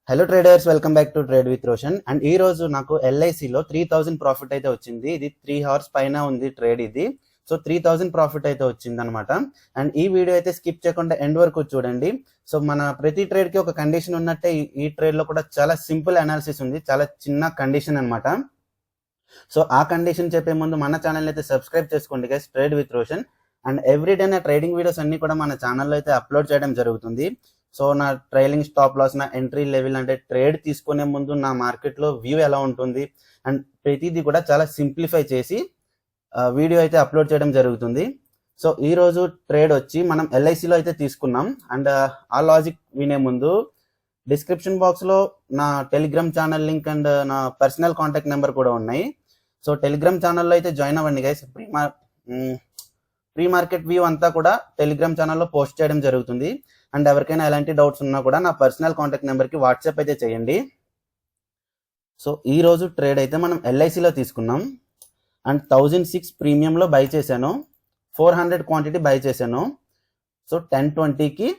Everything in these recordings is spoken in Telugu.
Hello traders, welcome back to trade with Roshan. And ఈ రోజు నాకు ఎల్ఐసిలో 3000 ప్రాఫిట్ అయితే వచ్చింది. ఇది 3 అవర్స్ పైన ఉంది ట్రేడ్ ఇది. సో 3000 ప్రాఫిట్ అయితే వచ్చింది అనమాట. అండ్ ఈ వీడియో అయితే స్కిప్ చేయకుండా ఎండ్ వరకు చూడండి. సో మన ప్రతి ట్రేడ్ కి ఒక కండిషన్ ఉన్నట్టే ఈ ట్రేడ్ లో కూడా చాలా సింపుల్ అనాలిసిస్ ఉంది, చాలా చిన్న కండిషన్ అనమాట. సో ఆ కండిషన్ చెప్పే ముందు మన ఛానల్ అయితే సబ్స్క్రైబ్ చేసుకోండి guys, trade with Roshan. And everyday నా ట్రేడింగ్ వీడియోస్ అన్ని కూడా మన ఛానల్లో అయితే అప్లోడ్ చేయడం జరుగుతుంది. సో నా ట్రైలింగ్ స్టాప్ లాస్, నా ఎంట్రీ లెవెల్, అంటే ట్రేడ్ తీసుకునే ముందు నా మార్కెట్లో వ్యూ ఎలా ఉంటుంది అండ్ ప్రతిదీ కూడా చాలా సింప్లిఫై చేసి వీడియో అయితే అప్లోడ్ చేయడం జరుగుతుంది. సో ఈ రోజు ట్రేడ్ వచ్చి మనం ఎల్ఐసిలో అయితే తీసుకున్నాం. అండ్ ఆ లాజిక్ వినే ముందు డిస్క్రిప్షన్ బాక్స్లో నా టెలిగ్రామ్ ఛానల్ లింక్ అండ్ నా పర్సనల్ కాంటాక్ట్ నెంబర్ కూడా ఉన్నాయి. సో టెలిగ్రామ్ ఛానల్లో అయితే జాయిన్ అవ్వండి గైస్. ప్రీ మార్కెట్ వ్యూ అంతా కూడా టెలిగ్రామ్ ఛానల్లో పోస్ట్ చేయడం జరుగుతుంది. అండ్ ఎవరికైనా ఎలాంటి డౌట్స్ ఉన్నా కూడా నా పర్సనల్ కాంటాక్ట్ నెంబర్కి వాట్సాప్ అయితే చేయండి. సో ఈ రోజు ట్రేడ్ అయితే మనం ఎల్ఐసిలో తీసుకున్నాం. అండ్ 1006 ప్రీమియంలో బై చేశాను, 400 క్వాంటిటీ బై చేశాను. సో 1020కి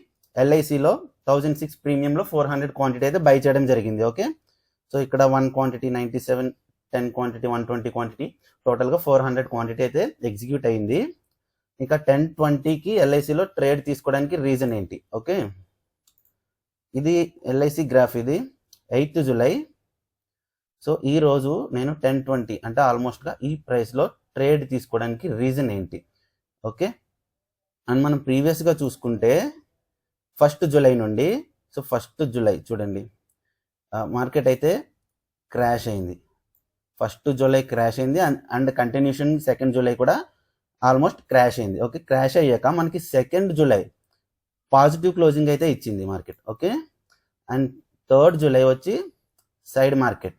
ఎల్ఐసిలో 1006 ప్రీమియంలో 400 క్వాంటిటీ అయితే బై చేయడం జరిగింది. ఓకే, సో ఇక్కడ 1 క్వాంటిటీ 97, 10 క్వాంటిటీ 120 క్వాంటిటీ, టోటల్గా 400 క్వాంటిటీ అయితే ఎగ్జిక్యూట్ అయింది. ఇంకా 1020కి ఎల్ఐసిలో ట్రేడ్ తీసుకోవడానికి రీజన్ ఏంటి? ఓకే, ఇది ఎల్ఐసి గ్రాఫ్, ఇది 8th జూలై. సో ఈ రోజు నేను 1020 అంటే ఆల్మోస్ట్గా ఈ ప్రైస్లో ట్రేడ్ తీసుకోవడానికి రీజన్ ఏంటి? ఓకే, అండ్ మనం ప్రీవియస్గా చూసుకుంటే 1st జూలై నుండి, సో 1st జూలై చూడండి, మార్కెట్ అయితే క్రాష్ అయింది. 1st జూలై క్రాష్ అయింది అండ్ కంటిన్యూషన్ 2nd జూలై కూడా ఆల్మోస్ట్ క్రాష్ అయింది. ఓకే, క్రాష్ అయ్యాక మనకి 2nd జూలై పాజిటివ్ క్లోజింగ్ అయితే ఇచ్చింది market. Okay, and 3rd July వచ్చి సైడ్ మార్కెట్.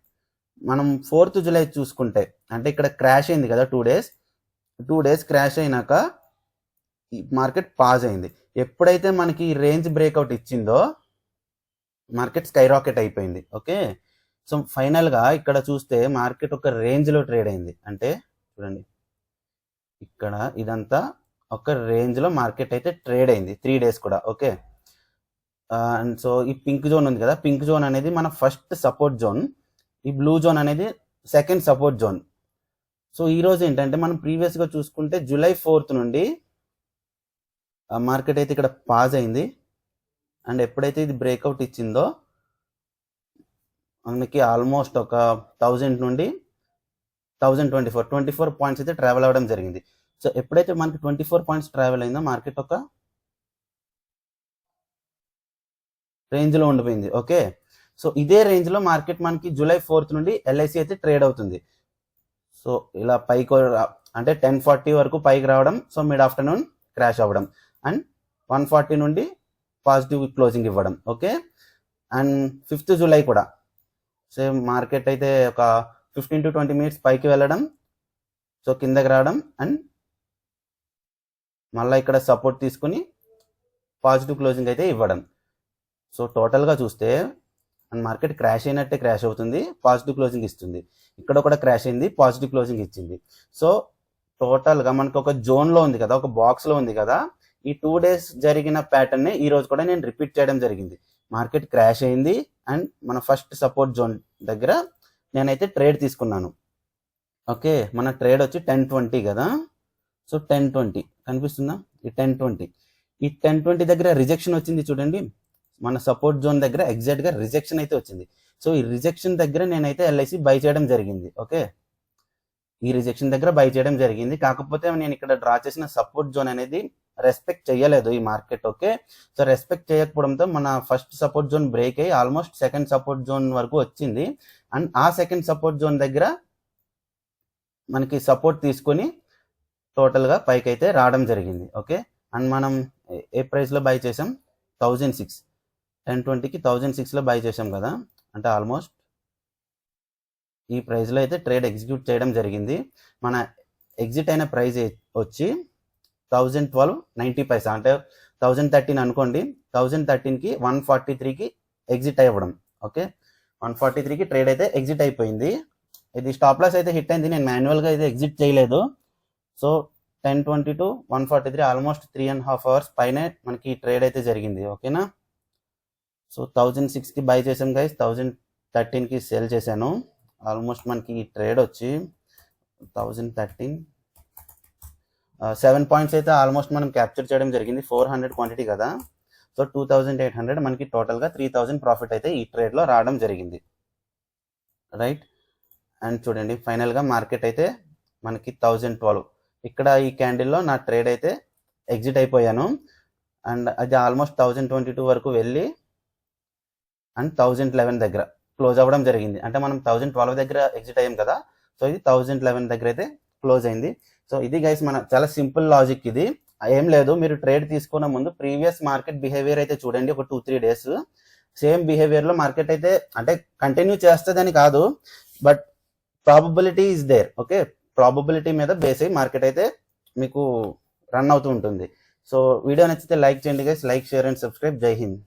మనం 4th జూలై చూసుకుంటే, అంటే ఇక్కడ క్రాష్ అయింది కదా, 2 డేస్ క్రాష్ అయినాక ఈ మార్కెట్ పాజ్ అయింది. ఎప్పుడైతే మనకి రేంజ్ బ్రేక్అవుట్ ఇచ్చిందో మార్కెట్ స్కై రాకెట్ అయిపోయింది. ఓకే, సో ఫైనల్గా ఇక్కడ చూస్తే మార్కెట్ ఒక రేంజ్లో ట్రేడ్ అయింది. అంటే చూడండి, ఇక్కడ ఇదంతా ఒక రేంజ్లో మార్కెట్ అయితే ట్రేడ్ అయింది 3 డేస్ కూడా. ఓకే, అండ్ సో ఈ పింక్ జోన్ ఉంది కదా, పింక్ జోన్ అనేది మన ఫస్ట్ సపోర్ట్ జోన్, ఈ బ్లూ జోన్ అనేది సెకండ్ సపోర్ట్ జోన్. సో ఈరోజు ఏంటంటే మనం ప్రీవియస్గా చూసుకుంటే జూలై 4th నుండి మార్కెట్ అయితే ఇక్కడ పాజ్ అయింది. అండ్ ఎప్పుడైతే ఇది బ్రేక్అవుట్ ఇచ్చిందో మనకి ఆల్మోస్ట్ ఒక 1000 నుండి 1024 పాయింట్స్ అయితే ట్రావెల్ అవ్వడం జరిగింది. సో ఎప్పుడైతే మనకి 24 పాయింట్స్ ట్రావెల్ అయిందో మార్కెట్ ఒక రేంజ్లో ఉండిపోయింది. ఓకే, సో ఇదే రేంజ్లో మార్కెట్ మనకి జూలై 4th నుండి ఎల్ఐసి అయితే ట్రేడ్ అవుతుంది. సో ఇలా పైకి అంటే 1040 వరకు పైకి రావడం, సో మిడ్ ఆఫ్టర్నూన్ క్రాష్ అవ్వడం అండ్ 140 నుండి పాజిటివ్ క్లోజింగ్ ఇవ్వడం. ఓకే, అండ్ 5th జూలై కూడా సేమ్ మార్కెట్ అయితే ఒక 15 to 20 మినిట్స్ పైకి వెళ్ళడం, సో కిందకి రావడం అండ్ మళ్ళీ ఇక్కడ సపోర్ట్ తీసుకుని పాజిటివ్ క్లోజింగ్ అయితే ఇవ్వడం. సో టోటల్గా చూస్తే అండ్ మార్కెట్ క్రాష్ అయినట్టే క్రాష్ అవుతుంది, పాజిటివ్ క్లోజింగ్ ఇస్తుంది. ఇక్కడ కూడా క్రాష్ అయింది, పాజిటివ్ క్లోజింగ్ ఇచ్చింది. సో టోటల్గా మనకు ఒక జోన్లో ఉంది కదా, ఒక బాక్స్లో ఉంది కదా. ఈ 2 డేస్ జరిగిన ప్యాటర్నే ఈ రోజు కూడా నేను రిపీట్ చేయడం జరిగింది. మార్కెట్ క్రాష్ అయింది అండ్ మన ఫస్ట్ సపోర్ట్ జోన్ దగ్గర నేనైతే ట్రేడ్ తీసుకున్నాను. ఓకే, మన ట్రేడ్ వచ్చి 1020 కదా. సో 1020 కనిపిస్తుందా? ఈ 1020 దగ్గర రిజెక్షన్ వచ్చింది చూడండి, మన సపోర్ట్ జోన్ దగ్గర ఎగ్జాక్ట్గా రిజెక్షన్ అయితే వచ్చింది. సో ఈ రిజెక్షన్ దగ్గర నేనైతే ఎల్ఐసి బై చేయడం జరిగింది. ఓకే, ఈ రిజెక్షన్ దగ్గర బై చేయడం జరిగింది. కాకపోతే నేను ఇక్కడ డ్రా చేసిన సపోర్ట్ జోన్ అనేది రెస్పెక్ట్ చేయలేదు ఈ మార్కెట్. ఓకే, సో రెస్పెక్ట్ చేయకపోవడంతో మన ఫస్ట్ సపోర్ట్ జోన్ బ్రేక్ అయ్యి ఆల్మోస్ట్ సెకండ్ సపోర్ట్ జోన్ వరకు వచ్చింది. అండ్ ఆ సెకండ్ సపోర్ట్ జోన్ దగ్గర మనకి సపోర్ట్ తీసుకొని టోటల్గా పైకి అయితే రావడం జరిగింది. ఓకే, అండ్ మనం ఏ ప్రైస్లో బై చేసాం? 1006, 1020కి 1006లో బై చేసాం కదా. అంటే ఆల్మోస్ట్ ఈ ప్రైస్లో అయితే ట్రేడ్ ఎగ్జిక్యూట్ చేయడం జరిగింది. మన ఎగ్జిట్ అయిన ప్రైస్ వచ్చి 1012.90, అంటే 1013 అనుకోండి. 1013కి 143కి ఎగ్జిట్ అవ్వడం. ఓకే, 143కి ట్రేడ్ అయితే ఎగ్జిట్ అయిపోయింది. ఇది స్టాప్ లాస్ అయితే హిట్ అయింది, నేను మాన్యువల్గా అయితే ఎగ్జిట్ చేయలేదు. సో 1020 to 143 ఆల్మోస్ట్ 3.5 hours పైనే మనకి ట్రేడ్ అయితే జరిగింది. ఓకేనా, సో 1006కి బై చేసాం గైస్, 1013కి సేల్ చేశాను. ఆల్మోస్ట్ మనకి ఈ ట్రేడ్ వచ్చి 1013 7 పాయింట్స్ అయితే ఆల్మోస్ట్ మనం క్యాప్చర్ చేయడం జరిగింది. 400 క్వాంటిటీ కదా, సో 2800 మనకి టోటల్గా 3000 ప్రాఫిట్ అయితే ఈ ట్రేడ్లో రావడం జరిగింది, రైట్. అండ్ చూడండి ఫైనల్గా మార్కెట్ అయితే మనకి 1012 ఇక్కడ ఈ క్యాండిల్లో నా ట్రేడ్ అయితే ఎగ్జిట్ అయిపోయాను. అండ్ అది ఆల్మోస్ట్ 1022 వరకు వెళ్ళి అండ్ 1011 దగ్గర క్లోజ్ అవ్వడం జరిగింది. అంటే మనం 1012 దగ్గర ఎగ్జిట్ అయ్యాం కదా, సో ఇది 1011 దగ్గర అయితే క్లోజ్ అయింది. సో ఇది గైస్ మన చాలా సింపుల్ లాజిక్. ఇది ఏం లేదు, మీరు ట్రేడ్ తీసుకున్న ముందు ప్రీవియస్ మార్కెట్ బిహేవియర్ అయితే చూడండి, ఒక 2-3 డేస్ సేమ్ బిహేవియర్లో మార్కెట్ అయితే అంటే కంటిన్యూ చేస్తుందని కాదు, but probability is there. Okay, probability మీద బేస్ అయ్యి మార్కెట్ అయితే మీకు రన్ అవుతూ ఉంటుంది. సో వీడియో నచ్చితే లైక్ చేయండి guys, like, share and subscribe. జై హింద్.